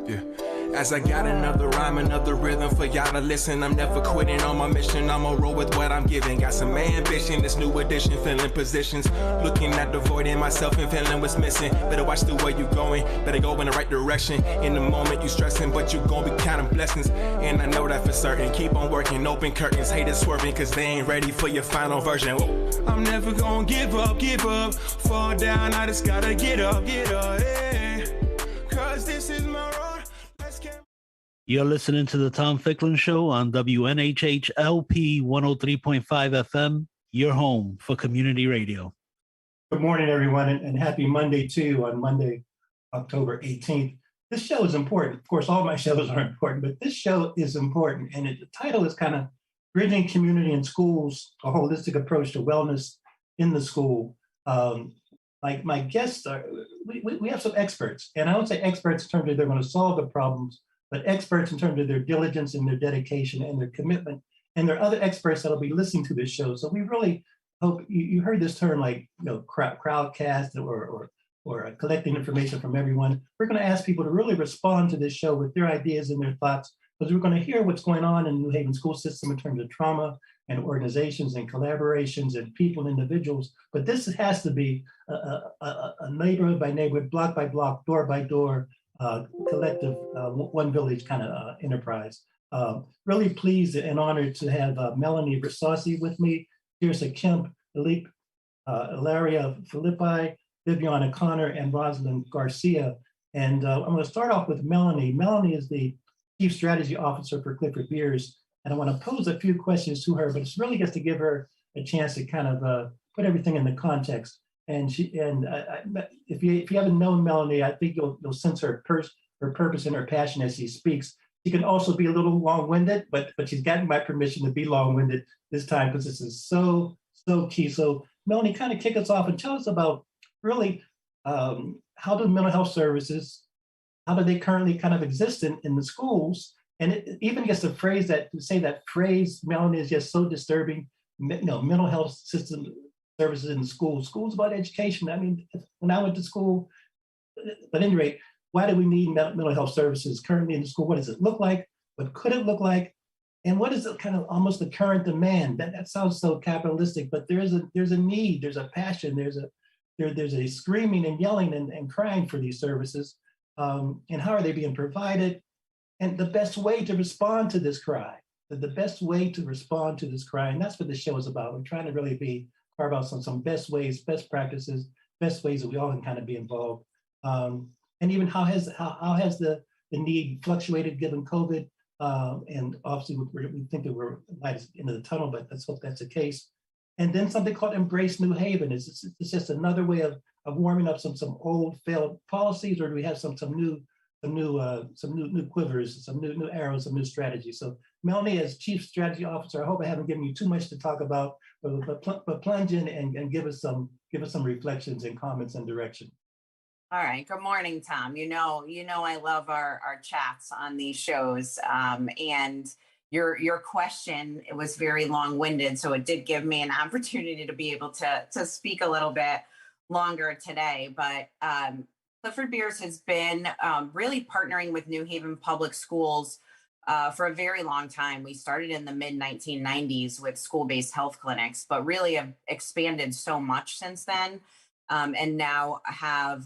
Yeah. As I got another rhyme, another rhythm for y'all to listen. I'm never quitting on my mission. I'ma roll with what I'm giving. Got some ambition, this new edition, filling positions. Looking at the void in myself and feeling what's missing. Better watch the way you going, better go in the right direction. In the moment you stressing, but you gon' be counting blessings. And I know that for certain. Keep on working, open curtains. Haters swerving, cause they ain't ready for your final version. Whoa. I'm never gonna give up. Fall down, I just gotta get up, yeah. Cause this is my road. You're listening to the Tom Ficklin Show on WNHH-LP 103.5 FM, your home for community radio. Good morning, everyone, and happy Monday, too, on Monday, October 18th. This show is important. Of course, all my shows are important, but this show is important. And the title is kind of Bridging Community and Schools, a Holistic Approach to Wellness in the School. Like my guests are, we have some experts, and I don't say experts in terms of they're going to solve the problems, but experts in terms of their diligence and their dedication and their commitment. And there are other experts that'll be listening to this show. So we really hope you heard this term like, crowdcast or collecting information from everyone. We're going to ask people to really respond to this show with their ideas and their thoughts, because we're going to hear what's going on in the New Haven school system in terms of trauma and organizations and collaborations and people, individuals. But this has to be a neighborhood by neighborhood, block by block, door by door, collective, one village kind of enterprise. Really pleased and honored to have Melanie Versassi with me, Tirsa Kemp, Philippe, Ilaria Filippi, Viviana Connor, and Rosalind Garcia. And I'm going to start off with Melanie. Melanie is the Chief Strategy Officer for Clifford Beers. And I want to pose a few questions to her, but it's really just to give her a chance to kind of put everything in the context. And if you haven't known Melanie, I think you'll sense her purpose and her passion as she speaks. She can also be a little long-winded, but she's gotten my permission to be long-winded this time because this is so key. So Melanie, kind of kick us off and tell us about really how do mental health services, how do they currently kind of exist in the schools? And it even gets the phrase that phrase, Melanie, is just so disturbing. Mental health system services in schools. Schools about education. I mean, when I went to school, but at any rate, why do we need mental health services currently in the school? What does it look like? What could it look like? And what is the kind of almost the current demand? That sounds so capitalistic, but there's a need, there's a passion, there's a screaming and yelling and crying for these services. And how are they being provided? And the best way to respond to this cry, and that's what the show is about. We're trying to really carve out some best ways, best practices, best ways that we all can kind of be involved. And even how has the need fluctuated given COVID? And obviously we think that we're light at the end of the tunnel, but let's hope that's the case. And then something called Embrace New Haven. It's just another way of warming up some old failed policies, or do we have some new quivers, some new arrows, some new strategies? So Melanie, as Chief Strategy Officer, I hope I haven't given you too much to talk about, but plunge in and give us some reflections and comments and direction. All right. Good morning, Tom. You know, I love our chats on these shows. And your question, it was very long-winded, so it did give me an opportunity to be able to speak a little bit longer today. But Clifford Beers has been really partnering with New Haven Public Schools for a very long time. We started in the mid-1990s with school-based health clinics, but really have expanded so much since then. And now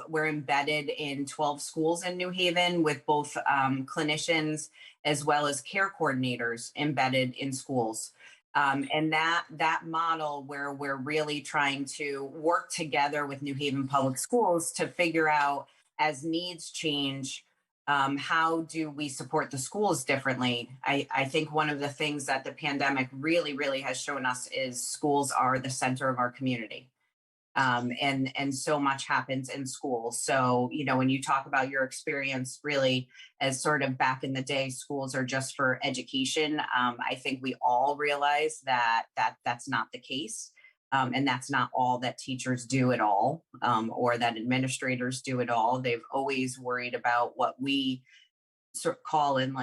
we're embedded in 12 schools in New Haven with both clinicians as well as care coordinators embedded in schools. And that model where we're really trying to work together with New Haven Public Schools to figure out, as needs change, how do we support the schools differently? I think one of the things that the pandemic really, really has shown us is schools are the center of our community. And so much happens in schools. So, when you talk about your experience really as sort of back in the day, schools are just for education. I think we all realize that that's not the case. And that's not all that teachers do at all, or that administrators do at all. They've always worried about what we sort of call in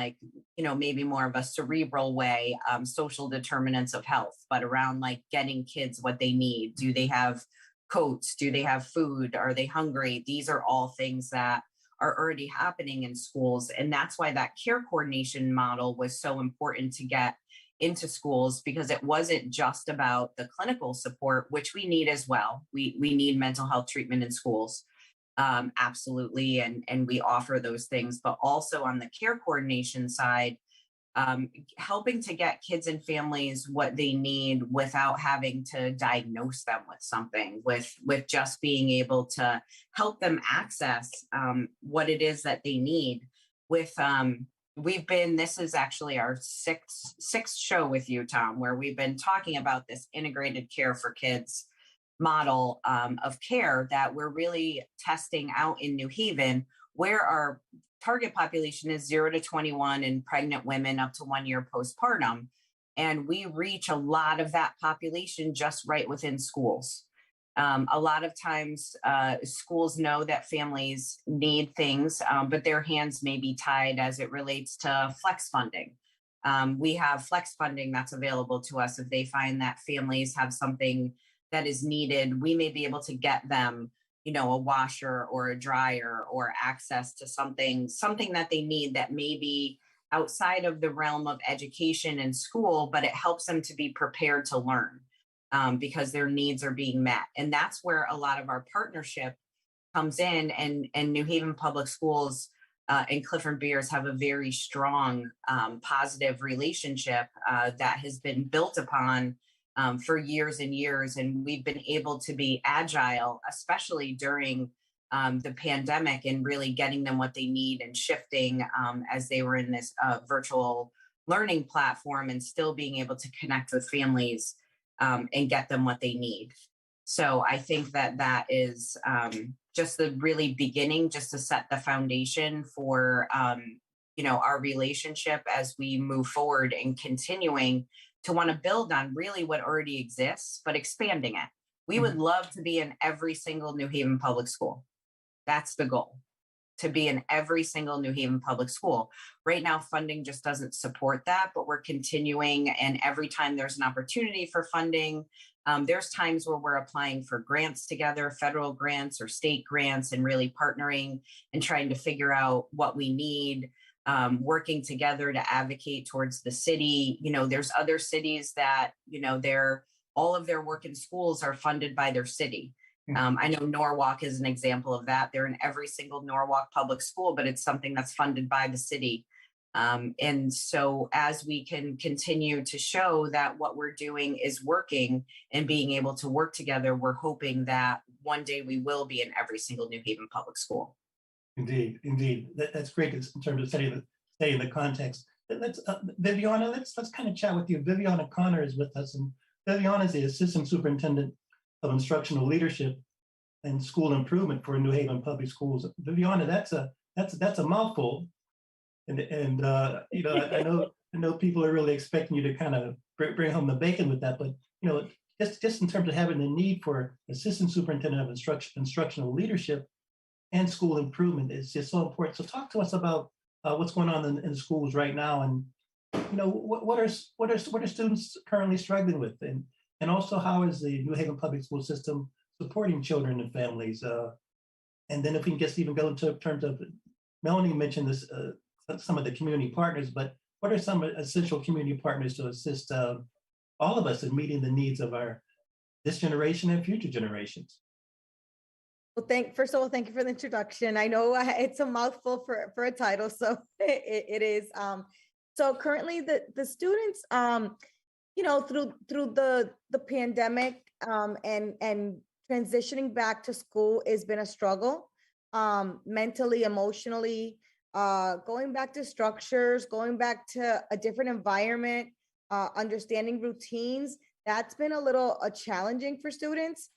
maybe more of a cerebral way, social determinants of health, but around getting kids what they need. Do they have coats? Do they have food? Are they hungry? These are all things that are already happening in schools. And that's why that care coordination model was so important to get into schools, because it wasn't just about the clinical support, which we need as well. We need mental health treatment in schools. Absolutely. And we offer those things, but also on the care coordination side, helping to get kids and families what they need without having to diagnose them with something, with just being able to help them access what it is that they need. This is actually our sixth show with you, Tom, where we've been talking about this integrated care for kids model of care that we're really testing out in New Haven, where our target population is 0 to 21 and pregnant women up to 1 year postpartum. And we reach a lot of that population just right within schools. A lot of times schools know that families need things, but their hands may be tied as it relates to flex funding. We have flex funding that's available to us. If they find that families have something that is needed, we may be able to get them, a washer or a dryer or access to something that they need that may be outside of the realm of education and school, but it helps them to be prepared to learn because their needs are being met. And that's where a lot of our partnership comes in, and New Haven Public Schools and Clifford Beers have a very strong positive relationship that has been built upon for years and years. And we've been able to be agile, especially during the pandemic, and really getting them what they need and shifting as they were in this virtual learning platform, and still being able to connect with families and get them what they need. So I think that is just the really beginning, just to set the foundation for, our relationship as we move forward, and continuing to want to build on really what already exists, but expanding it. We would love to be in every single New Haven public school. That's the goal, to be in every single New Haven public school. Right now, funding just doesn't support that, but we're continuing. And every time there's an opportunity for funding, there's times where we're applying for grants together, federal grants or state grants, and really partnering and trying to figure out what we need. Working together to advocate towards the city. There's other cities that, all of their work in schools are funded by their city. I know Norwalk is an example of that. They're in every single Norwalk public school, but it's something that's funded by the city. And so as we can continue to show that what we're doing is working and being able to work together, we're hoping that one day we will be in every single New Haven public school. Indeed. That's great in terms of setting the context. Viviana, let's kind of chat with you. Viviana Connor is with us, and Viviana is the Assistant Superintendent of Instructional Leadership and School Improvement for New Haven Public Schools. Viviana, that's a mouthful, and I know people are really expecting you to kind of bring home the bacon with that, but just in terms of having the need for Assistant Superintendent of Instructional Leadership and school improvement is just so important. So talk to us about what's going on in schools right now, and what are students currently struggling with, and also how is the New Haven public school system supporting children and families? And then if we can just even go into terms of, Melanie mentioned this, some of the community partners, but what are some essential community partners to assist all of us in meeting the needs of this generation and future generations? Well, first of all, thank you for the introduction. I know it's a mouthful for a title, so it is. So currently, the students, through the pandemic and transitioning back to school has been a struggle, mentally, emotionally, going back to structures, going back to a different environment, understanding routines. That's been a little challenging for students.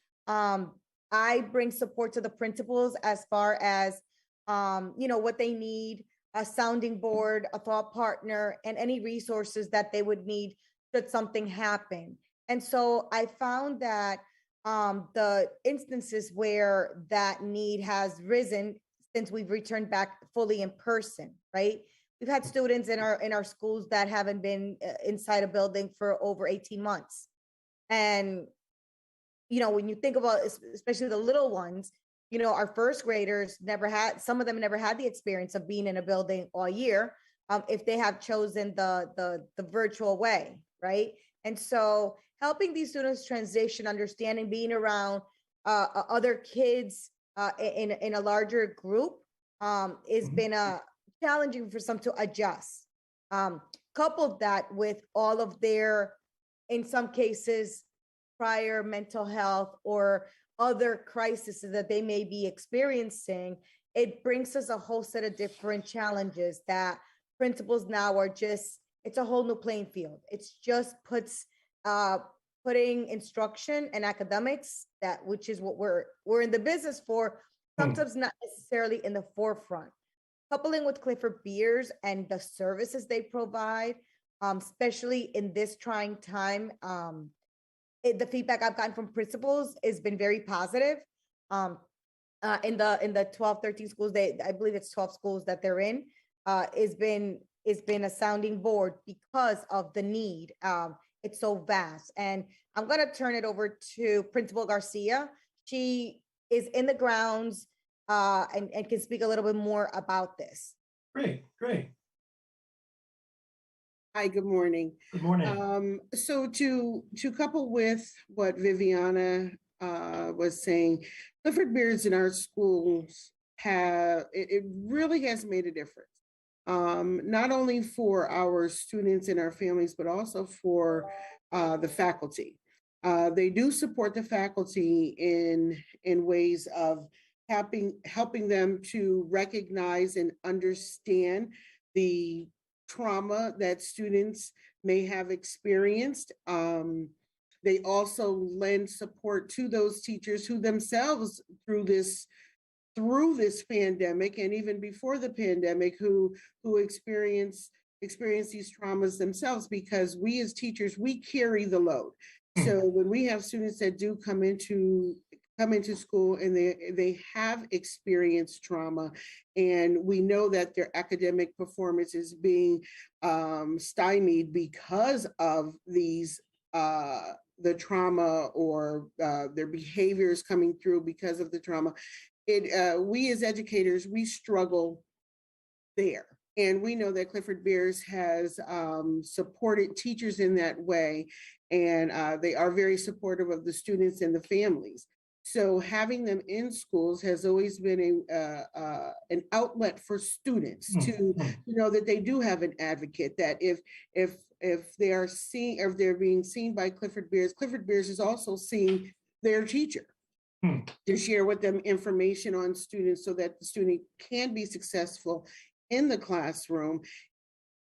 I bring support to the principals as far as, what they need, a sounding board, a thought partner, and any resources that they would need should something happen. And so I found that the instances where that need has risen since we've returned back fully in person, right? We've had students in our schools that haven't been inside a building for over 18 months. And when you think about, especially the little ones, our first graders some of them never had the experience of being in a building all year, if they have chosen the virtual way, right? And so helping these students transition, understanding, being around other kids in a larger group has been challenging for some to adjust. Coupled that with all of their, in some cases, prior mental health or other crises that they may be experiencing, it brings us a whole set of different challenges that principals now are just, it's a whole new playing field. It's just putting instruction and academics, which is what we're in the business for, sometimes not necessarily in the forefront. Coupling with Clifford Beers and the services they provide, especially in this trying time, the feedback I've gotten from principals has been very positive. In the 12, 13 schools, I believe it's 12 schools that they're in, has been a sounding board because of the need. It's so vast. And I'm going to turn it over to Principal Garcia. She is in the grounds and can speak a little bit more about this. Great. Hi, good morning. Good morning. So to couple with what Viviana was saying, Clifford Beers in our schools it really has made a difference. Not only for our students and our families, but also for the faculty. They do support the faculty in ways of helping them to recognize and understand the trauma that students may have experienced. They also lend support to those teachers who themselves through this pandemic and even before the pandemic who experience these traumas themselves, because we as teachers, we carry the load. So when we have students that do come into school and they have experienced trauma, and we know that their academic performance is being stymied because of these the trauma or their behaviors coming through because of the trauma. We as educators, we struggle there. And we know that Clifford Beers has supported teachers in that way, and they are very supportive of the students and the families. So having them in schools has always been an outlet for students to know that they do have an advocate, that if they are seen, or if they're being seen by Clifford Beers is also seeing their teacher to share with them information on students so that the student can be successful in the classroom,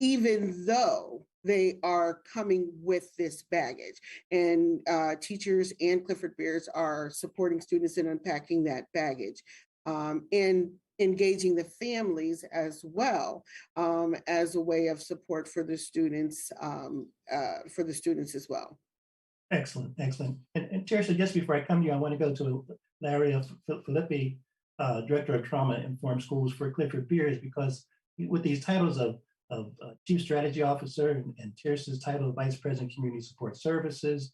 even though they are coming with this baggage. And teachers and Clifford Beers are supporting students in unpacking that baggage and engaging the families as well as a way of support for the students as well. Excellent. And Teresa, just before I come to you, I want to go to Larry Filippi, Director of Trauma Informed Schools for Clifford Beers, because with these titles of Chief Strategy Officer and Teresa's title of Vice President Community Support Services,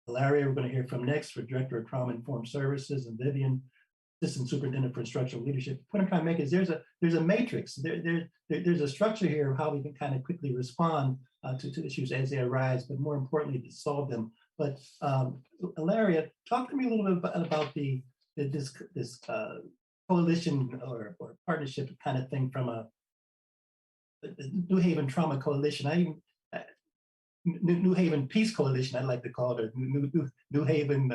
Larry, we're going to hear from next for Director of Trauma Informed Services, and Vivian, Assistant Superintendent for Instructional Leadership. What I'm trying to make is there's a matrix. There's a structure here of how we can kind of quickly respond to issues as they arise, but more importantly, to solve them. But Larry, talk to me a little bit about this coalition or partnership kind of thing from the New Haven Trauma Coalition. New Haven Peace Coalition, I'd like to call it, or New Haven.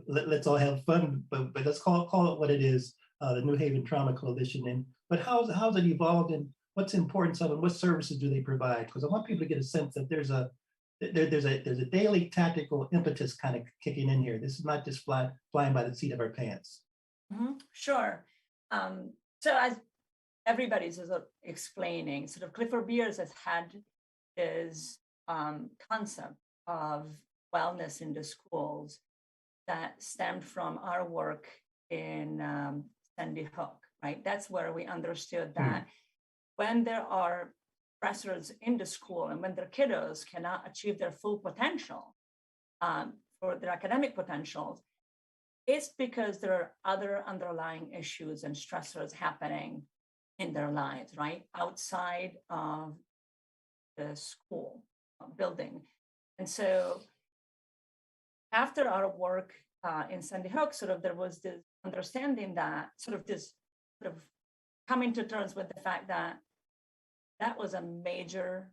Let's all have fun, but let's call it what it is. The New Haven Trauma Coalition. But how's it evolved, and what's the importance of it? What services do they provide? Because I want people to get a sense that there's a daily tactical impetus kind of kicking in here. This is not just flying by the seat of our pants. Sure. So as everybody's sort of explaining, sort of Clifford Beers has had this concept of wellness in the schools that stemmed from our work in Sandy Hook, right? That's where we understood that when there are stressors in the school and when their kiddos cannot achieve their full potential for their academic potentials, it's because there are other underlying issues and stressors happening in their lives, right? Outside of the school building. And so after our work in Sandy Hook, sort of there was this understanding that sort of coming to terms with the fact that that was a major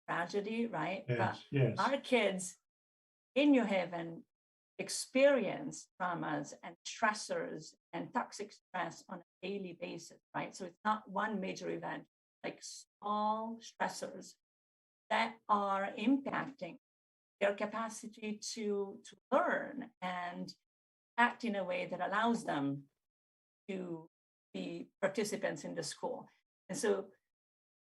tragedy, right? Yes, But yes. our kids in New Haven experience traumas and stressors and toxic stress on a daily basis, right? So it's not one major event, like small stressors that are impacting their capacity to learn and act in a way that allows them to be participants in the school. And so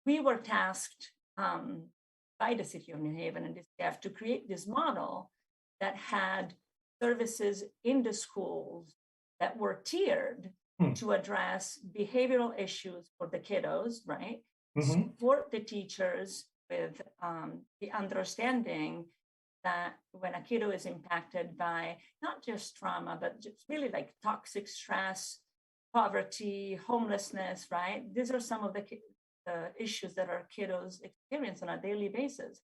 we were tasked by the city of New Haven and the staff to create this model that had services in the schools that were tiered to address behavioral issues for the kiddos, right? Support the teachers with the understanding that when a kiddo is impacted by not just trauma, but just really like toxic stress, poverty, homelessness, right? These are some of the issues that our kiddos experience on a daily basis.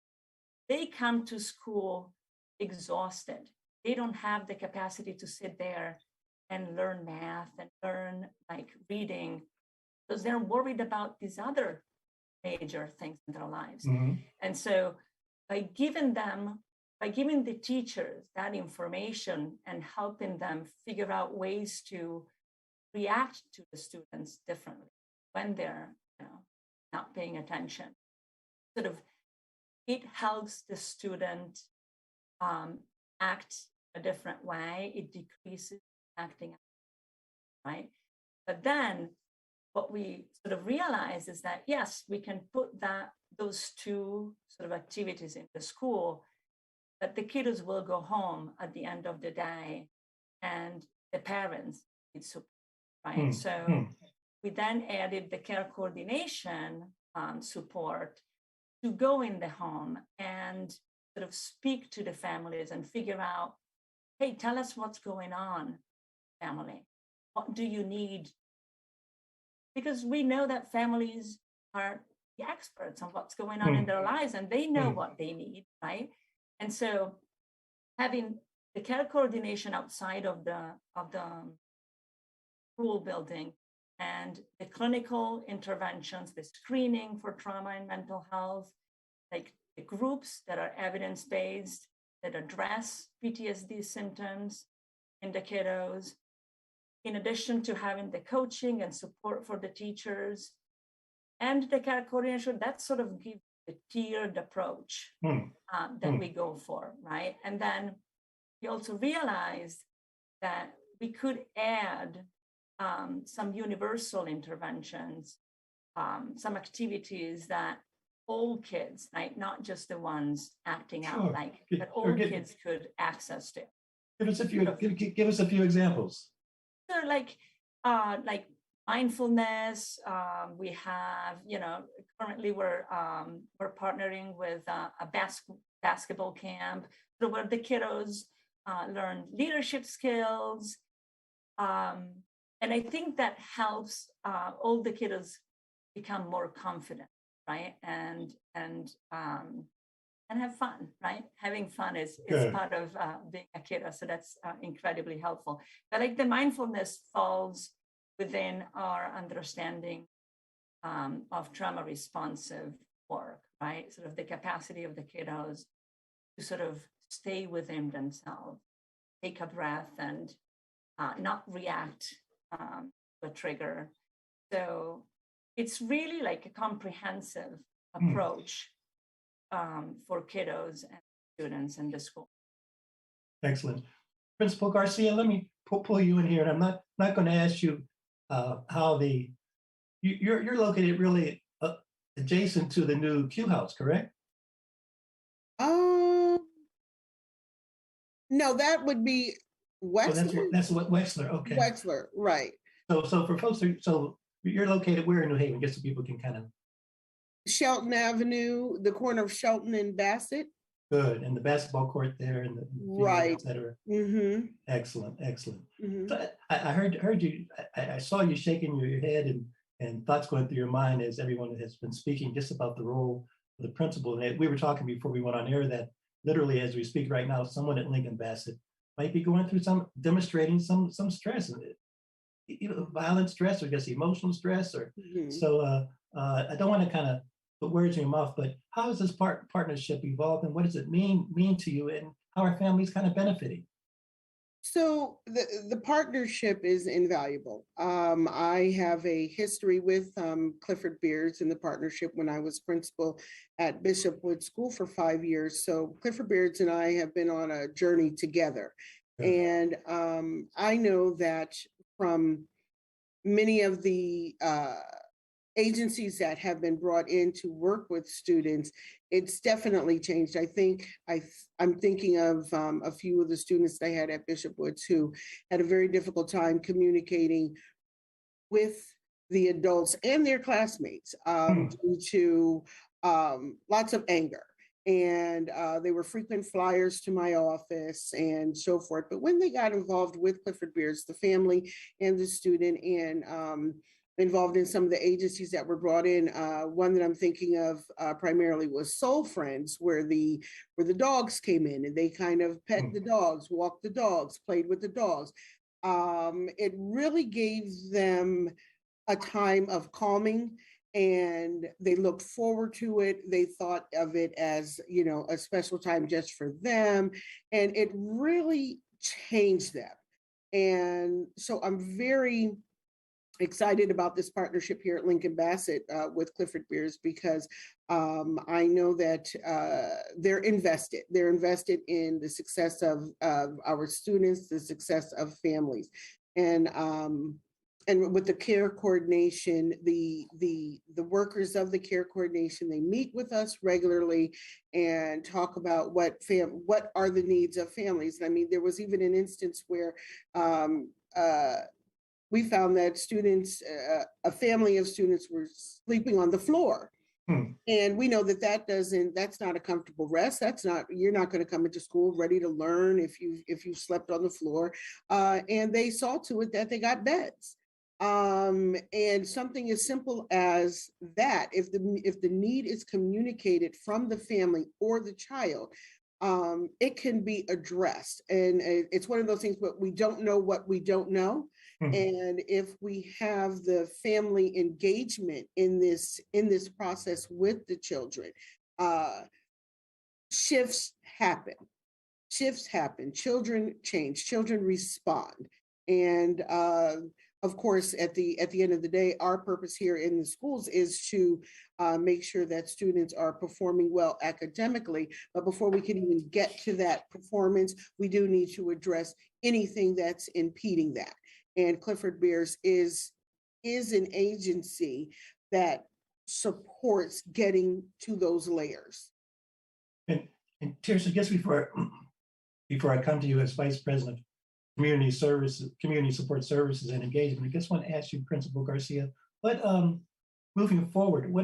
They come to school exhausted. They don't have the capacity to sit there and learn math and learn like reading because they're worried about these other major things in their lives. And so by giving the teachers that information and helping them figure out ways to react to the students differently when they're not paying attention, sort of it helps the student act a different way. It decreases acting, right? But then what we sort of realize is that, yes, we can put those two sort of activities in the school, but the kiddos will go home at the end of the day and the parents need support, right? So we then added the care coordination support to go in the home and sort of speak to the families and figure out, hey, tell us what's going on, family. What do you need? Because we know that families are the experts on what's going on in their lives and they know what they need, right? And so having the care coordination outside of the school building and the clinical interventions, the screening for trauma and mental health, like the groups that are evidence-based, that address PTSD symptoms in the kiddos, in addition to having the coaching and support for the teachers and the care coordination, that sort of gives the tiered approach that we go for, right? And then we also realized that we could add some universal interventions, some activities that all kids, right, not just the ones acting out like, but all kids could access to. Give us a few examples. So like mindfulness. We have, currently we're partnering with a basketball camp where the kiddos learn leadership skills. And I think that helps all the kiddos become more confident, right? And have fun, right? Having fun is part of being a kiddo. So that's incredibly helpful. But like the mindfulness falls within our understanding of trauma responsive work, right? Sort of the capacity of the kiddos to sort of stay within themselves, take a breath and not react to a trigger. So it's really like a comprehensive approach for kiddos and students in the school. Excellent. Principal Garcia, let me pull you in here. And I'm not going to ask you how you're located really adjacent to the new Q House, correct? No, that would be Wexler. So that's what Wexler. Okay. Wexler, right. So for folks, so you're located where in New Haven, just so people can kind of. Shelton Avenue, the corner of Shelton and Bassett. Good. And the basketball court there and the field, Right. et cetera. Mm-hmm. Excellent, excellent. Mm-hmm. So I heard you, I saw you shaking your head and thoughts going through your mind as everyone has been speaking just about the role of the principal. And we were talking before we went on air that literally as we speak right now, someone at Lincoln Bassett might be going through demonstrating some stress, violent stress or just emotional stress or Mm-hmm. so. I don't want to kind of put words in your mouth, but how has this partnership evolved and what does it mean to you and how are families kind of benefiting? So the partnership is invaluable. I have a history with Clifford Beards in the partnership when I was principal at Bishop Wood School for 5 years. So Clifford Beards and I have been on a journey together. And I know that from many of the agencies that have been brought in to work with students, it's definitely changed. I think I'm thinking of a few of the students I had at Bishop Woods who had a very difficult time communicating with the adults and their classmates due to lots of anger. And they were frequent flyers to my office and so forth. But when they got involved with Clifford Beards, the family and the student, and involved in some of the agencies that were brought in. One that I'm thinking of primarily was Soul Friends, where the dogs came in and they kind of pet the dogs, walked the dogs, played with the dogs. It really gave them a time of calming and they looked forward to it. They thought of it as, a special time just for them. And it really changed them. And so I'm very excited about this partnership here at Lincoln Bassett with Clifford Beards because I know that they're invested. They're invested in the success of our students, the success of families, and with the care coordination, the workers of the care coordination, they meet with us regularly and talk about what are the needs of families. I mean, there was even an instance where we found that students, a family of students were sleeping on the floor. And we know that's not a comfortable rest. You're not going to come into school ready to learn if you slept on the floor. And they saw to it that they got beds. And something as simple as that, if the need is communicated from the family or the child, it can be addressed. And it's one of those things, but we don't know what we don't know. And if we have the family engagement in this process with the children, shifts happen. Children change. Children respond. And of course, at the end of the day, our purpose here in the schools is to make sure that students are performing well academically. But before we can even get to that performance, we do need to address anything that's impeding that. And Clifford Beards is an agency that supports getting to those layers. And Tirsa, just before I come to you as Vice President of Community Support Services and Engagement, I just want to ask you, Principal Garcia, what moving forward,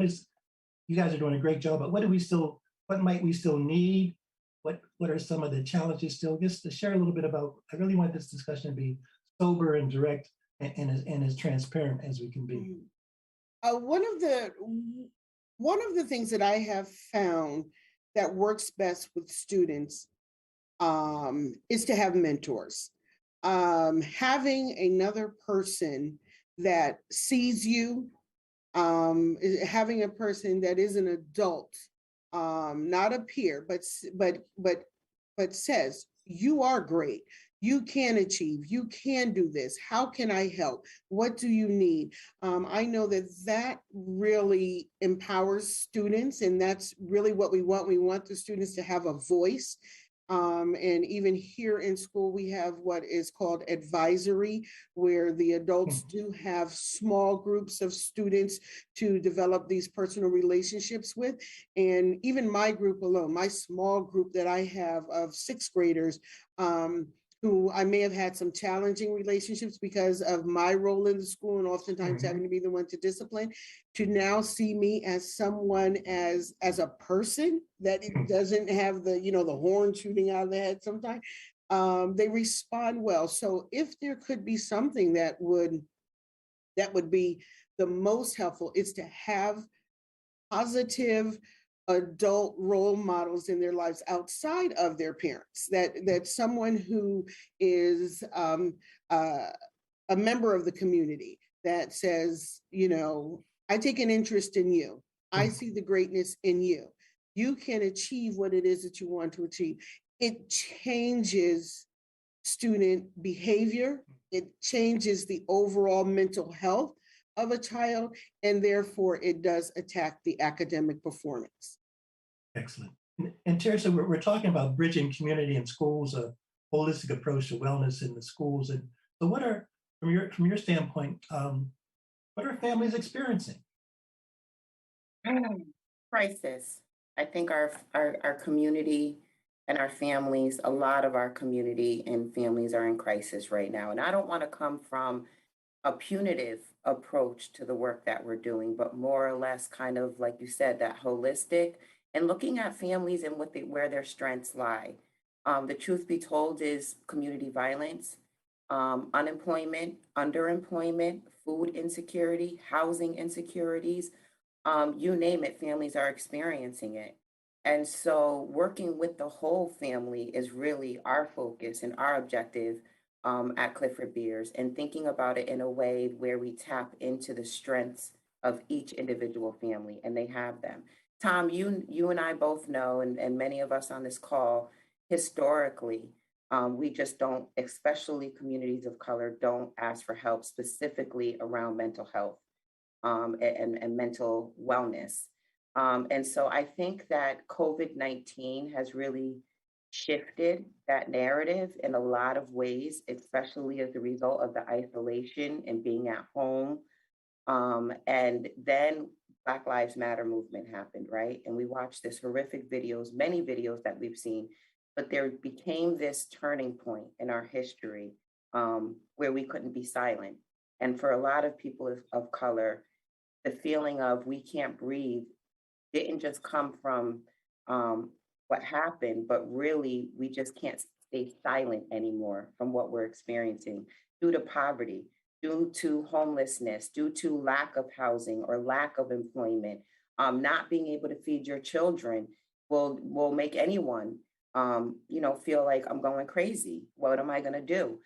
you guys are doing a great job, but what might we still need? What are some of the challenges still? Just to share a little bit about, I really want this discussion to be sober and direct and as transparent as we can be. One of the things that I have found that works best with students is to have mentors. Having another person that sees you, having a person that is an adult, not a peer, but says, you are great. You can achieve, you can do this. How can I help? What do you need? I know that really empowers students, and that's really what we want. We want the students to have a voice. And even here in school, we have what is called advisory, where the adults do have small groups of students to develop these personal relationships with. And even my group alone, my small group that I have of 6th graders, who I may have had some challenging relationships because of my role in the school and oftentimes having to be the one to discipline, to now see me as someone as a person that it doesn't have the, you know, the horn shooting out of the head sometimes. They respond well. So if there could be something that would be the most helpful, is to have positive adult role models in their lives outside of their parents, that someone who is a member of the community that says, you know, I take an interest in you. I see the greatness in you. You can achieve what it is that you want to achieve. It changes student behavior. It changes the overall mental health of a child, and therefore it does attack the academic performance. Excellent. And Teresa, we're talking about bridging community and schools, a holistic approach to wellness in the schools. And so what are, from your standpoint, what are families experiencing? Crisis. I think our community and our families, a lot of our community and families are in crisis right now. And I don't want to come from a punitive approach to the work that we're doing, but more or less kind of, like you said, that holistic and looking at families and where their strengths lie. The truth be told is community violence, unemployment, underemployment, food insecurity, housing insecurities, you name it, families are experiencing it. And so working with the whole family is really our focus and our objective at Clifford Beers, and thinking about it in a way where we tap into the strengths of each individual family, and they have them. Tom, you and I both know, and many of us on this call, historically, we just don't, especially communities of color, don't ask for help specifically around mental health and mental wellness. And so I think that COVID-19 has really shifted that narrative in a lot of ways, especially as a result of the isolation and being at home. And then Black Lives Matter movement happened, right? And we watched this horrific videos, many videos that we've seen, but there became this turning point in our history where we couldn't be silent. And for a lot of people of color, the feeling of we can't breathe didn't just come from what happened, but really we just can't stay silent anymore from what we're experiencing due to poverty, due to homelessness, due to lack of housing or lack of employment. Not being able to feed your children will make anyone feel like I'm going crazy. What am I going to do?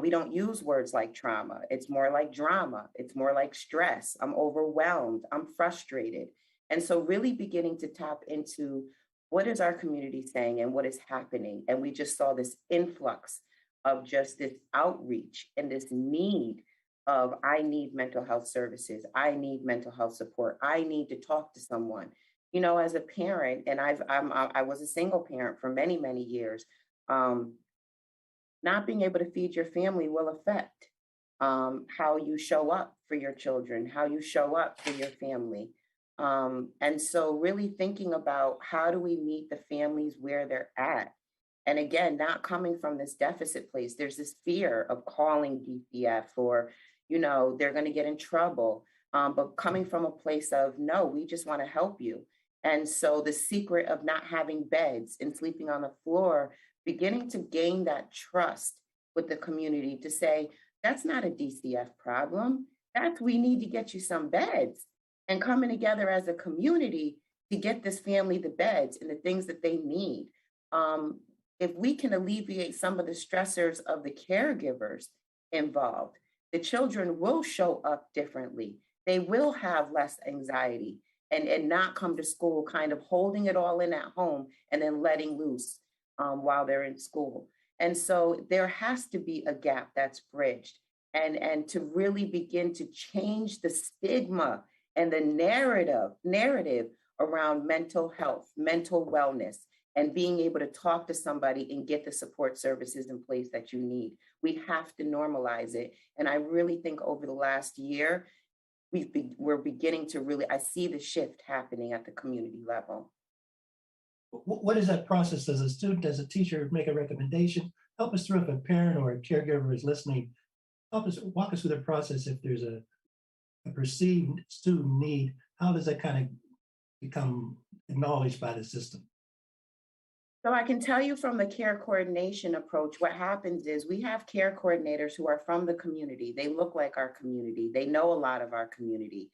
We don't use words like trauma. It's more like drama. It's more like stress. I'm overwhelmed. I'm frustrated. And so really beginning to tap into what is our community saying and what is happening. And we just saw this influx of just this outreach and this need of, I need mental health services. I need mental health support. I need to talk to someone. You know, as a parent, and I was a single parent for many, many years. Not being able to feed your family will affect how you show up for your children, how you show up for your family. And so really thinking about how do we meet the families where they're at? And again, not coming from this deficit place, there's this fear of calling DCF or, they're going to get in trouble. But coming from a place of, no, we just want to help you. And so the secret of not having beds and sleeping on the floor, beginning to gain that trust with the community to say, that's not a DCF problem. We need to get you some beds, and coming together as a community to get this family the beds and the things that they need. If we can alleviate some of the stressors of the caregivers involved, the children will show up differently. They will have less anxiety and not come to school kind of holding it all in at home and then letting loose while they're in school. And so there has to be a gap that's bridged and to really begin to change the stigma and the narrative around mental health, mental wellness, and being able to talk to somebody and get the support services in place that you need. We have to normalize it. And I really think over the last year, we're beginning to really, I see the shift happening at the community level. What is that process? Does a student, does a teacher make a recommendation? help us through if a parent or a caregiver is listening. Walk us through the process if there's a perceived student need. How does that kind of become acknowledged by the system? So I can tell you from the care coordination approach, what happens is we have care coordinators who are from the community. They look like our community. They know a lot of our community.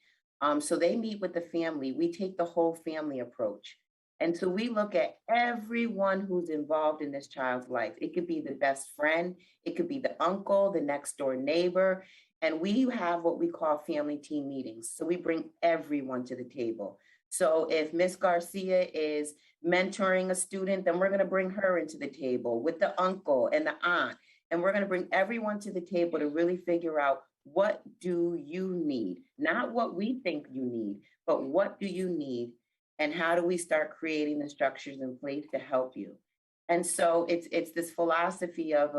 So they meet with the family. We take the whole family approach. And so we look at everyone who's involved in this child's life. It could be the best friend, it could be the uncle, the next door neighbor. And we have what we call family team meetings. So we bring everyone to the table. So if Miss Garcia is mentoring a student, then we're going to bring her into the table with the uncle and the aunt. And we're going to bring everyone to the table to really figure out, what do you need? Not what we think you need, but what do you need? And how do we start creating the structures in place to help you? And so it's this philosophy of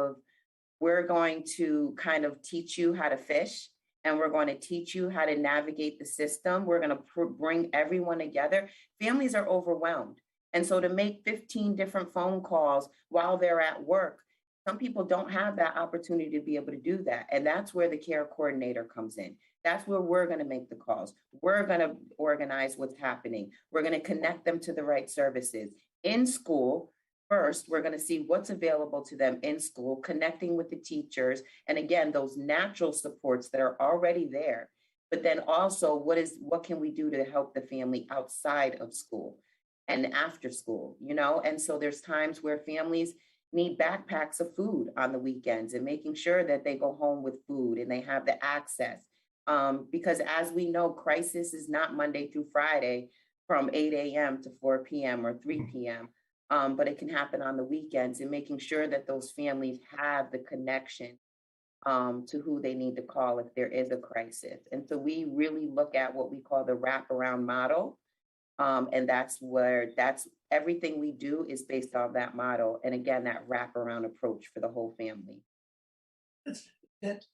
we're going to kind of teach you how to fish, and we're going to teach you how to navigate the system. We're going to bring everyone together. Families are overwhelmed. And so to make 15 different phone calls while they're at work, some people don't have that opportunity to be able to do that. And that's where the care coordinator comes in. That's where we're going to make the calls. We're going to organize what's happening. We're going to connect them to the right services. In school, first, we're going to see what's available to them in school, connecting with the teachers. And again, those natural supports that are already there. But then also, what can we do to help the family outside of school and after school, you know? And so there's times where families need backpacks of food on the weekends and making sure that they go home with food and they have the access. Because as we know, crisis is not Monday through Friday from 8 a.m. to 4 p.m. or 3 p.m., but it can happen on the weekends, and making sure that those families have the connection to who they need to call if there is a crisis. And so we really look at what we call the wraparound model. And that's everything we do is based on that model. And again, that wraparound approach for the whole family.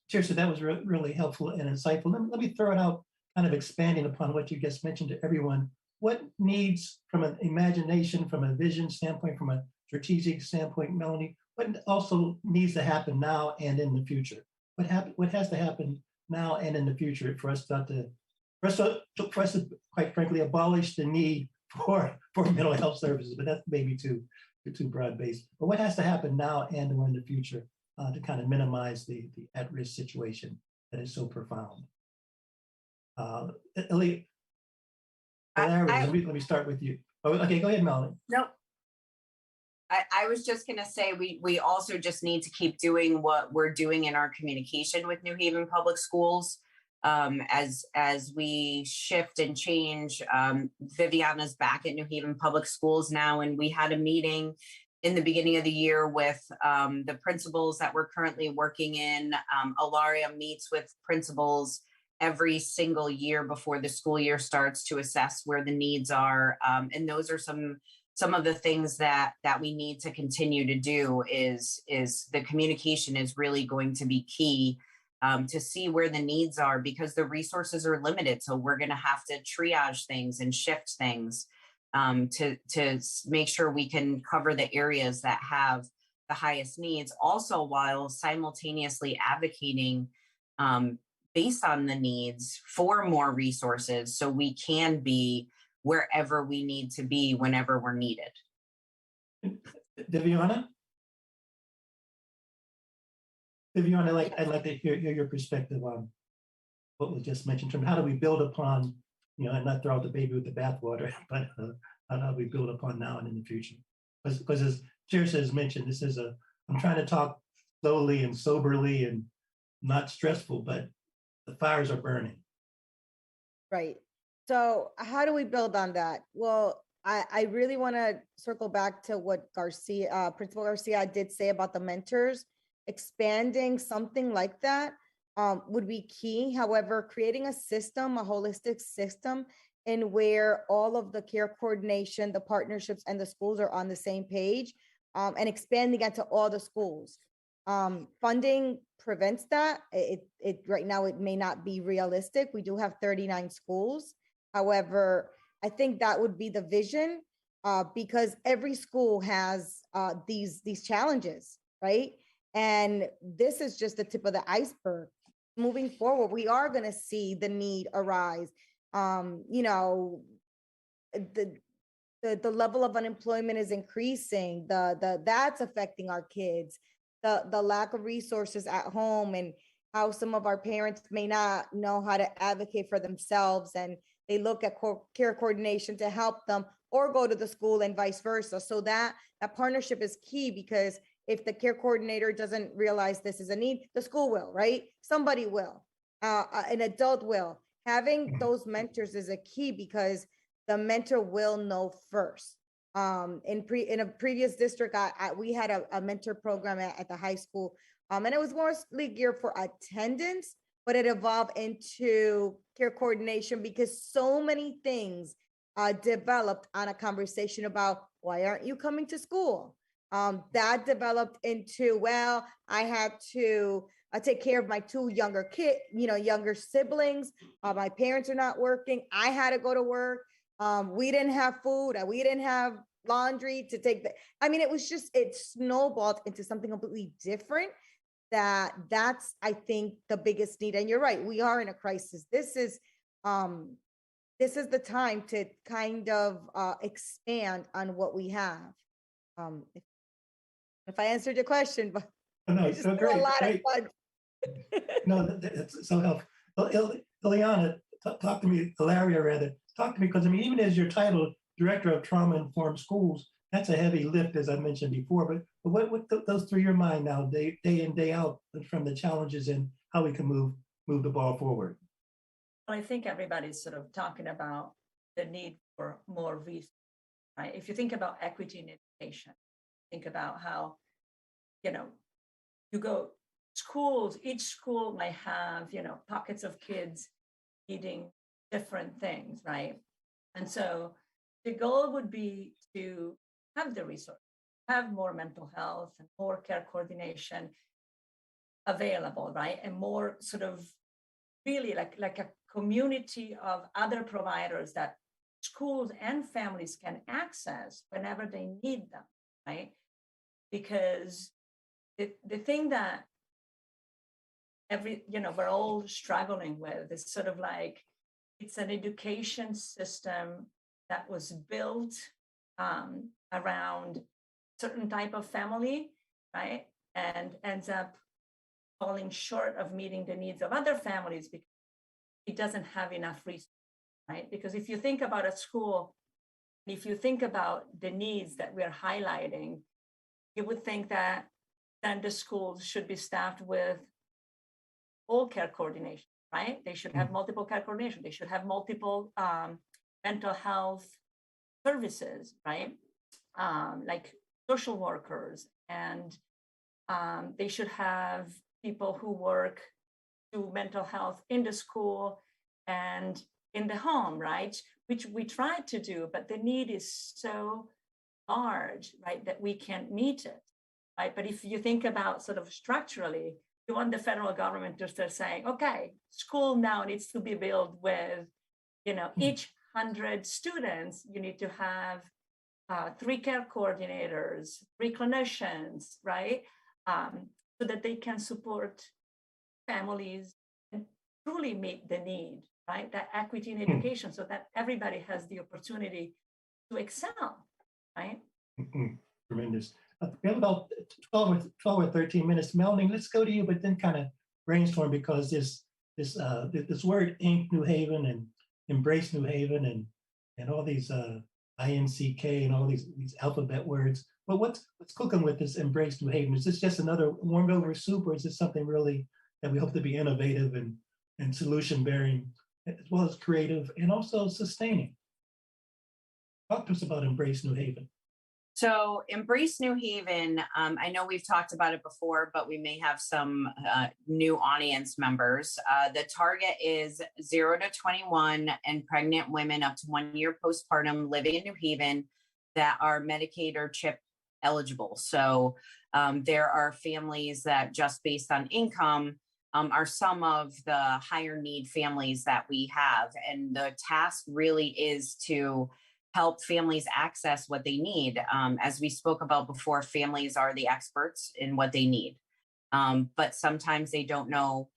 Teresa, that was really helpful and insightful. Let me throw it out, kind of expanding upon what you just mentioned to everyone. What needs, from an imagination, from a vision standpoint, from a strategic standpoint, Melanie, what also needs to happen now and in the future? What has to happen now and in the future for us to quite frankly, abolish the need for mental health services? But that's maybe too broad based. But what has to happen now and or in the future to kind of minimize the at-risk situation that is so profound? Ellie, let me start with you. Oh, okay, go ahead, Melanie. Nope. I was just going to say, we also just need to keep doing what we're doing in our communication with New Haven Public Schools. As we shift and change, Viviana's back at New Haven Public Schools now, and we had a meeting in the beginning of the year with the principals that we're currently working in. Ilaria meets with principals every single year before the school year starts to assess where the needs are. And those are some of the things that we need to continue to do. Is the communication is really going to be key to see where the needs are, because the resources are limited. So we're going to have to triage things and shift things to make sure we can cover the areas that have the highest needs, also while simultaneously advocating based on the needs for more resources, so we can be wherever we need to be whenever we're needed. Viviana, I'd like to hear your perspective on what was just mentioned. How do we build upon, and not throw out the baby with the bathwater, but how do we build upon now and in the future? Because as Teresa has mentioned, I'm trying to talk slowly and soberly and not stressful, but the fires are burning. Right. So how do we build on that? Well, I really want to circle back to what Principal Garcia did say about the mentors. Expanding something like that would be key. However, creating a system, a holistic system, in where all of the care coordination, the partnerships, and the schools are on the same page, and expanding it to all the schools. Funding prevents that. It right now, it may not be realistic. We do have 39 schools. However, I think that would be the vision, because every school has these challenges. right? And this is just the tip of the iceberg. Moving forward, we are going to see the need arise. You know, the level of unemployment is increasing. That's affecting our kids. The lack of resources at home, and how some of our parents may not know how to advocate for themselves, and they look at care coordination to help them, or go to the school and vice versa. So that partnership is key, because if the care coordinator doesn't realize this is a need, the school will, right? Somebody will, an adult will. Having those mentors is a key, because the mentor will know first. In a previous district, we had a mentor program at the high school, and it was mostly geared for attendance, but it evolved into care coordination, because so many things developed on a conversation about, why aren't you coming to school? That developed into, well, I had to take care of my two younger younger siblings. My parents are not working. I had to go to work. We didn't have food. We didn't have laundry to take. I mean, it snowballed into something completely different. That's, I think, the biggest need. And you're right, we are in a crisis. This is the time to kind of expand on what we have. If I answered your question, but No, it's just so great, a lot great. of fun. No, that's so helpful. Well, Ileana, talk to me, Ilaria rather, talk to me, because I mean, even as your title, Director of Trauma-Informed Schools, that's a heavy lift, as I mentioned before, but what goes through your mind now, day in, day out, from the challenges and how we can move the ball forward? Well, I think everybody's sort of talking about the need for more resources, right? If you think about equity in education, think about how, you go schools, each school might have, pockets of kids needing different things, right? And so the goal would be to have the resource, have more mental health and more care coordination available, right? And more sort of really like a community of other providers that schools and families can access whenever they need them, right? Because the thing that we're all struggling with is sort of like, it's an education system that was built around certain type of family, right? And ends up falling short of meeting the needs of other families because it doesn't have enough resources, right? Because if you think about a school, if you think about the needs that we're highlighting, you would think that then the schools should be staffed with all care coordination, right? They should have multiple care coordination. They should have multiple mental health services, right? Like social workers, and they should have people who work to mental health in the school and in the home, right? Which we try to do, but the need is so large, right, that we can't meet it, right? But if you think about sort of structurally, you want the federal government to start saying, okay, school now needs to be built with, each 100 students, you need to have 3 care coordinators, 3 clinicians, right? So that they can support families and truly meet the need, right? That equity in education, so that everybody has the opportunity to excel, right? Tremendous. We have about 12 or 13 minutes. Melanie, let's go to you, but then kind of brainstorm, because this word Inc. New Haven and Embrace New Haven and all these INCK and all these alphabet words. But what's cooking with this Embrace New Haven? Is this just another warmed over soup, or is this something really that we hope to be innovative and solution bearing, as well as creative and also sustaining? Talk to us about Embrace New Haven. So Embrace New Haven, I know we've talked about it before, but we may have some new audience members. The target is 0 to 21 and pregnant women up to 1 year postpartum living in New Haven that are Medicaid or CHIP eligible. So there are families that, just based on income, are some of the higher need families that we have. And the task really is to help families access what they need. As we spoke about before, families are the experts in what they need, but sometimes they don't know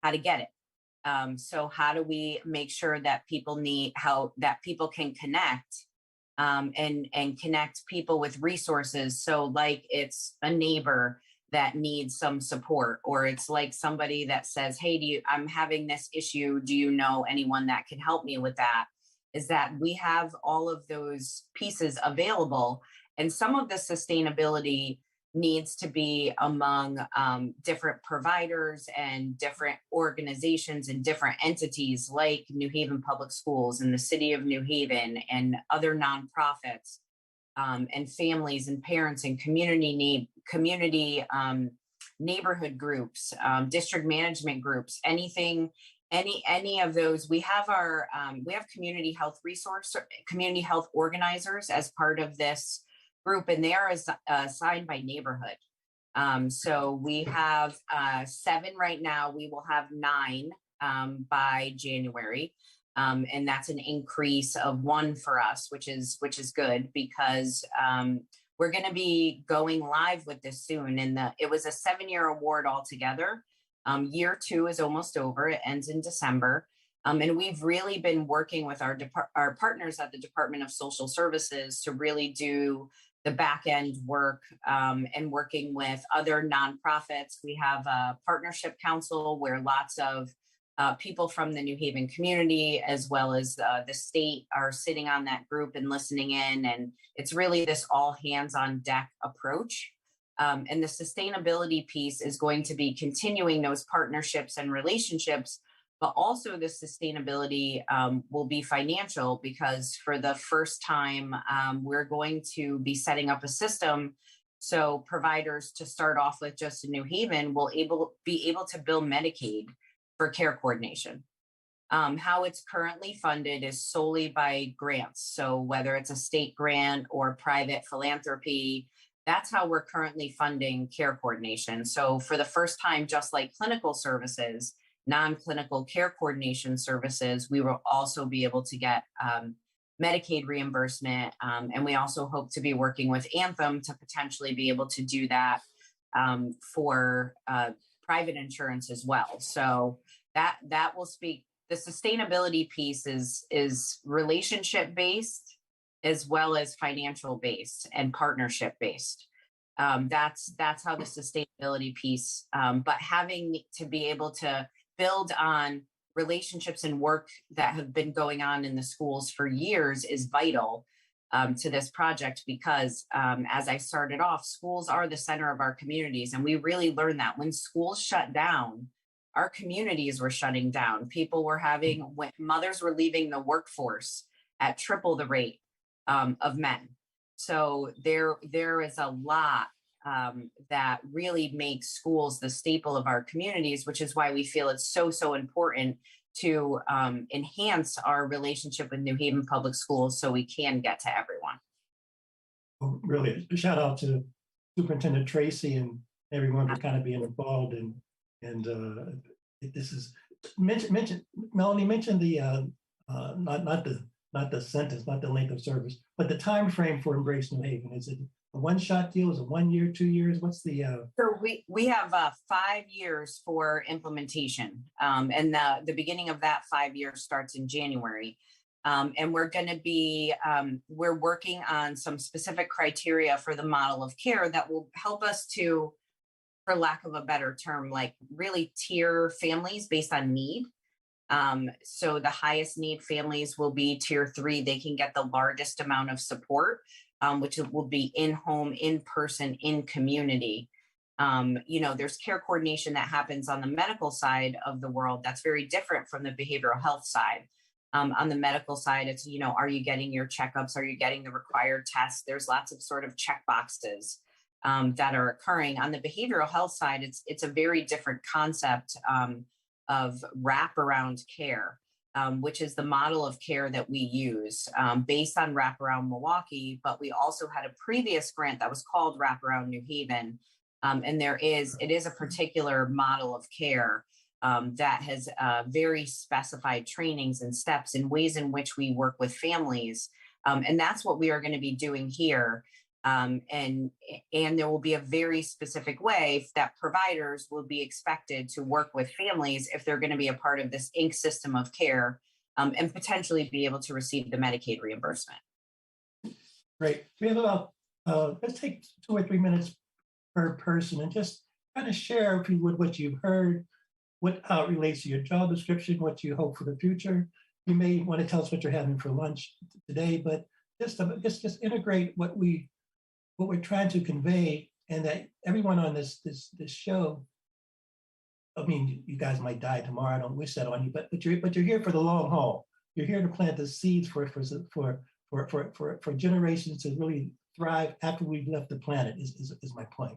how to get it. So how do we make sure that people can connect, and connect people with resources? So like it's a neighbor that needs some support, or it's like somebody that says, hey, I'm having this issue. Do you know anyone that can help me with that? Is that we have all of those pieces available, and some of the sustainability needs to be among different providers and different organizations and different entities like New Haven Public Schools and the City of New Haven and other nonprofits, and families and parents and community neighborhood groups, district management groups, any of those. We have community health organizers as part of this group, and they are assigned by neighborhood. So we have 7 right now. We will have 9 by January. And that's an increase of 1 for us, which is good, because we're going to be going live with this soon. And it was a 7-year award altogether. Year 2 is almost over. It ends in December. And we've really been working with our partners at the Department of Social Services to really do the back end work, and working with other nonprofits. We have a partnership council where lots of people from the New Haven community, as well as the state, are sitting on that group and listening in. And it's really this all hands on deck approach. And the sustainability piece is going to be continuing those partnerships and relationships, but also the sustainability will be financial, because for the first time, we're going to be setting up a system so providers, to start off with just in New Haven, will be able to bill Medicaid for care coordination. How it's currently funded is solely by grants. So whether it's a state grant or private philanthropy, that's how we're currently funding care coordination. So for the first time, just like clinical services, non-clinical care coordination services, we will also be able to get Medicaid reimbursement. And we also hope to be working with Anthem to potentially be able to do that for private insurance as well. So that will speak. The sustainability piece is relationship based as well as financial based and partnership based. That's how the sustainability piece, but having to be able to build on relationships and work that have been going on in the schools for years is vital to this project, because as I started off, schools are the center of our communities. And we really learned that when schools shut down, our communities were shutting down. Mothers were leaving the workforce at triple the rate of men. So there is a lot that really makes schools the staple of our communities, which is why we feel it's so important to enhance our relationship with New Haven Public Schools so we can get to everyone. Well, really, a shout out to Superintendent Tracy and everyone for kind of being involved. And this is Melanie mentioned the not the sentence, not the length of service, but the time frame for Embrace New Haven. Is it a one-shot deal? Is it 1 year, 2 years? What's the? So we have 5 years for implementation, and the beginning of that 5 years starts in January. And we're going to be we're working on some specific criteria for the model of care that will help us to, for lack of a better term, like really tier families based on need. So the highest need families will be tier 3. They can get the largest amount of support, which will be in-home, in-person, in community. There's care coordination that happens on the medical side of the world that's very different from the behavioral health side. On the medical side, it's, are you getting your checkups? Are you getting the required tests? There's lots of sort of check boxes that are occurring. On the behavioral health side, it's a very different concept of wraparound care, which is the model of care that we use based on Wraparound Milwaukee. But we also had a previous grant that was called Wraparound New Haven. And it is a particular model of care that has very specified trainings and steps and ways in which we work with families And that's what we are going to be doing here. And there will be a very specific way that providers will be expected to work with families if they're going to be a part of this Inc. system of care, and potentially be able to receive the Medicaid reimbursement. Great. We have about, let's take 2 or 3 minutes per person and just kind of share, if you would, what you've heard, how it relates to your job description, what you hope for the future. You may want to tell us what you're having for lunch today, but just integrate what we're trying to convey, and that everyone on this show, I mean, you guys might die tomorrow. I don't wish that on you, but you're here for the long haul. You're here to plant the seeds for generations to really thrive after we've left the planet. Is my point,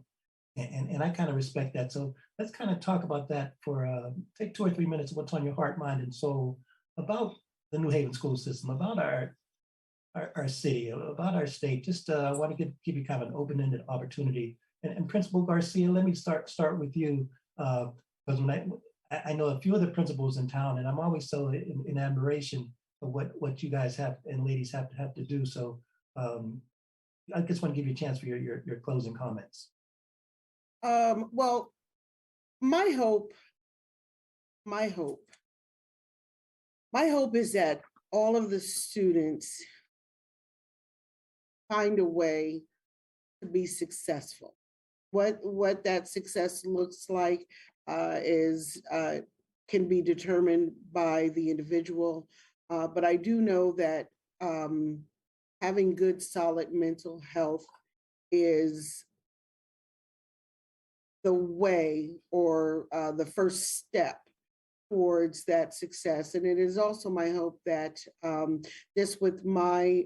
and I kind of respect that. So let's kind of talk about that for take 2 or 3 minutes of what's on your heart, mind, and soul about the New Haven school system, about our city, about our state. Just I want to give you kind of an open-ended opportunity. And Principal Garcia, let me start with you, because when I know a few of the principals in town, and I'm always so in admiration of what you guys have and ladies have to do. So I just want to give you a chance for your closing comments. Well, my hope is that all of the students find a way to be successful. What that success looks like can be determined by the individual, but I do know that having good, solid mental health is the way, or the first step towards that success. And it is also my hope that just with my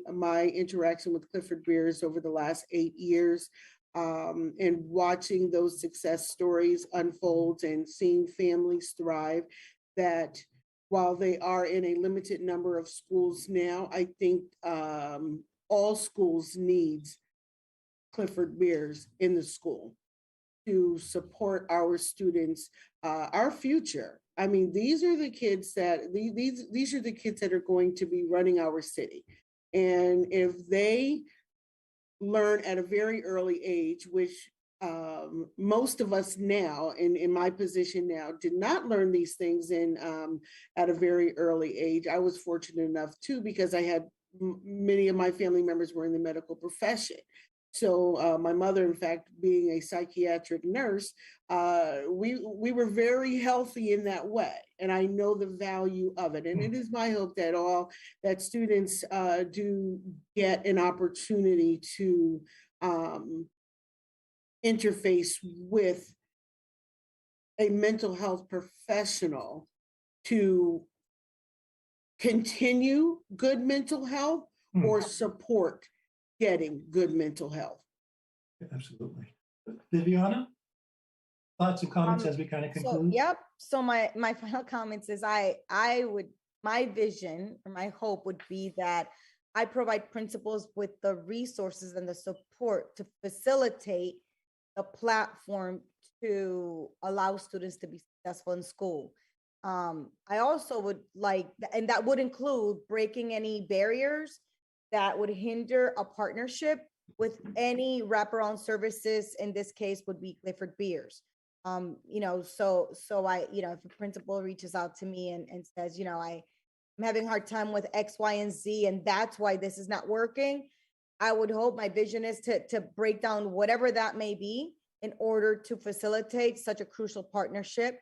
interaction with Clifford Beers over the last 8 years, and watching those success stories unfold and seeing families thrive, that while they are in a limited number of schools now, I think all schools needs Clifford Beers in the school to support our students, our future. I mean, these are the kids that are going to be running our city. And if they learn at a very early age, which most of us now, in my position now, did not learn these things at a very early age. I was fortunate enough too, because I had many of my family members were in the medical profession. So my mother, in fact, being a psychiatric nurse, we were very healthy in that way. And I know the value of it. And it is my hope that students do get an opportunity to interface with a mental health professional to continue good mental health or support getting good mental health. Absolutely. Viviana, thoughts and comments as we kind of conclude? So my final comments is my vision or my hope would be that I provide principals with the resources and the support to facilitate the platform to allow students to be successful in school. I also would like, and that would include breaking any barriers that would hinder a partnership with any wraparound services. In this case would be Clifford Beers. So I, if a principal reaches out to me and says, I'm having a hard time with X, Y, and Z, and that's why this is not working, I would hope, my vision is to break down whatever that may be in order to facilitate such a crucial partnership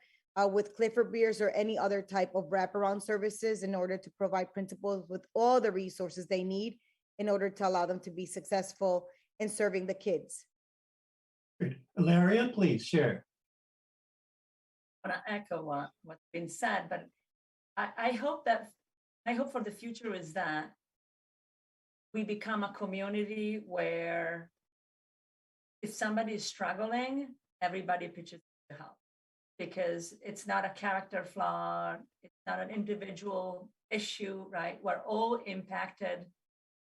with Clifford Beers or any other type of wraparound services, in order to provide principals with all the resources they need in order to allow them to be successful in serving the kids. Great. Ilaria, please share. I want to echo what's been said, but I hope for the future is that we become a community where if somebody is struggling, everybody pitches to help, because it's not a character flaw, it's not an individual issue, right? We're all impacted.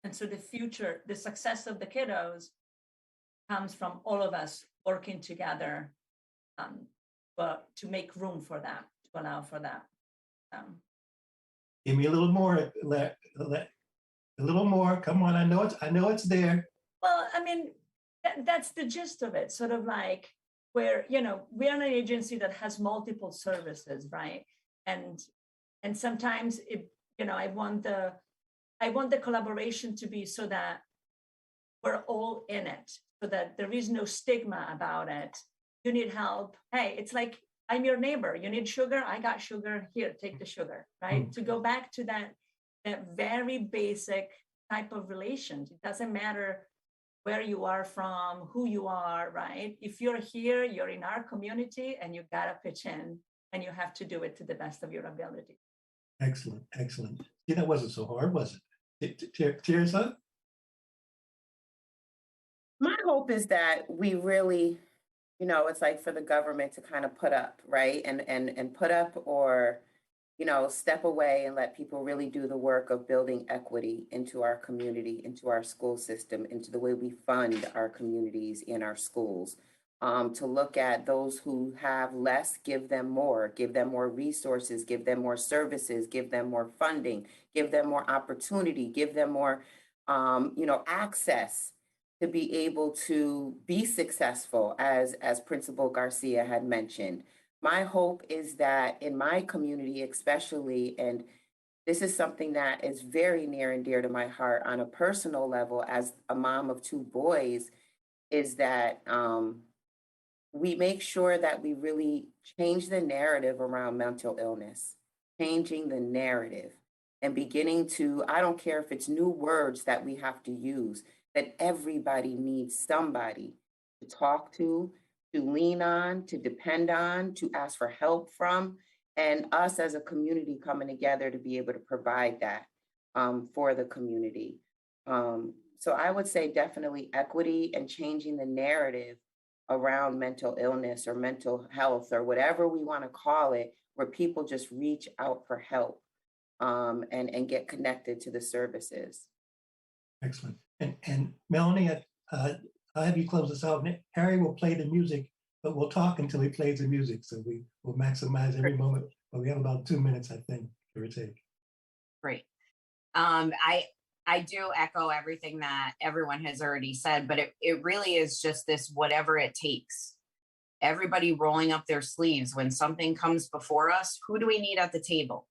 And so the success of the kiddos comes from all of us working together, but to make room for that, to allow for that. Give me a little more, A little more. Come on. I know it's there. Well, I mean, that's the gist of it. Sort of like where, we're an agency that has multiple services, right? And sometimes I want the collaboration to be so that we're all in it, so that there is no stigma about it. You need help. Hey, it's like, I'm your neighbor. You need sugar? I got sugar. Here, take the sugar, right? To go back to that very basic type of relations. It doesn't matter where you are from, who you are, right? If you're here, you're in our community, and you gotta pitch in, and you have to do it to the best of your ability. Excellent, excellent. See, that wasn't so hard, was it? Tears up? My hope is that we really, it's like for the government to kind of put up, right? And put up or, step away and let people really do the work of building equity into our community, into our school system, into the way we fund our communities in our schools. To look at those who have less, give them more resources, give them more services, give them more funding, give them more opportunity, give them more, access to be able to be successful, as Principal Garcia had mentioned. My hope is that in my community, especially, and this is something that is very near and dear to my heart on a personal level as a mom of two boys, is that we make sure that we really change the narrative around mental illness, changing the narrative and beginning to, I don't care if it's new words that we have to use, that everybody needs somebody to talk to lean on, to depend on, to ask for help from, and us as a community coming together to be able to provide that for the community. So I would say definitely equity and changing the narrative around mental illness or mental health or whatever we want to call it, where people just reach out for help and get connected to the services. Excellent. And Melanie, I'll have you close this out. Harry will play the music, but we'll talk until he plays the music. So we will maximize every moment. But we have about 2 minutes, I think, give or take. Great. I do echo everything that everyone has already said, but it really is just this whatever it takes. Everybody rolling up their sleeves when something comes before us. Who do we need at the table?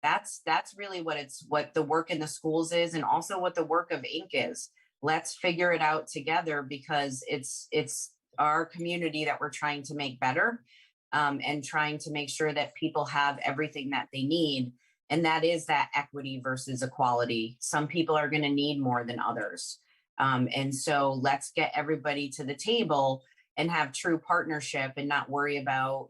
That's really what the work in the schools is, and also what the work of Inc. is. Let's figure it out together, because it's our community that we're trying to make better, and trying to make sure that people have everything that they need. And that is that equity versus equality. Some people are going to need more than others. And so let's get everybody to the table and have true partnership, and not worry about,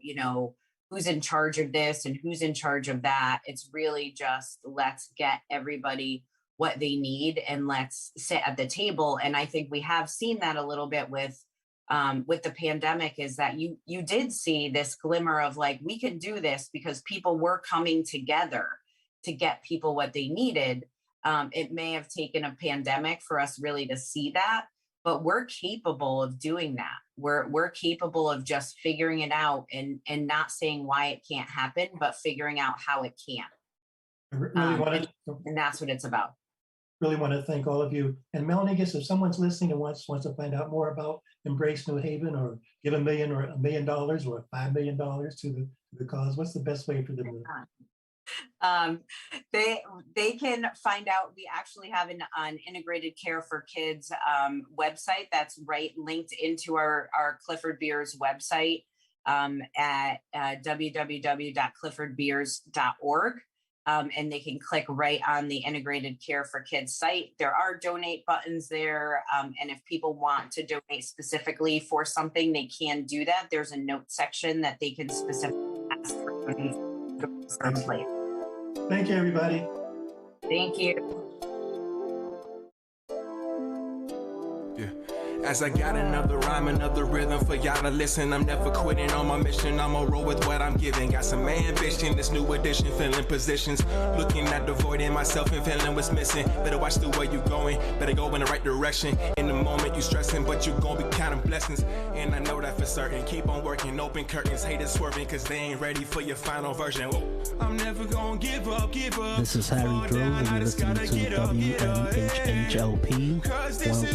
who's in charge of this and who's in charge of that. It's really just, let's get everybody what they need and let's sit at the table. And I think we have seen that a little bit with the pandemic, is that you did see this glimmer of like, we can do this because people were coming together to get people what they needed. It may have taken a pandemic for us really to see that, but we're capable of doing that. We're capable of just figuring it out and not saying why it can't happen, but figuring out how it can. And that's what it's about. Really want to thank all of you. And Melanie, I guess if someone's listening and wants to find out more about Embrace New Haven, or give $1 million or $1 million or $5 million to the cause, what's the best way for them to? They can find out. We actually have an integrated care for kids website that's linked into our Clifford Beers website at www.cliffordbeers.org. And they can click right on the Integrated Care for Kids site. There are donate buttons there. And if people want to donate specifically for something, they can do that. There's a note section that they can specifically ask for donations. Thank you, everybody. Thank you. Yeah. As I got another rhyme, another rhythm for y'all to listen. I'm never quitting on my mission. I'ma roll with what I'm giving. Got some ambition, this new edition, filling positions. Looking at the void in myself and feeling what's missing. Better watch the way you going, better go in the right direction. In the moment you stressing, but you gon' be counting blessings. And I know that for certain. Keep on working, open curtains, haters swerving, cause they ain't ready for your final version. Whoa. I'm never gonna give up. This is Harry Drove, and you're listening to WNHHLP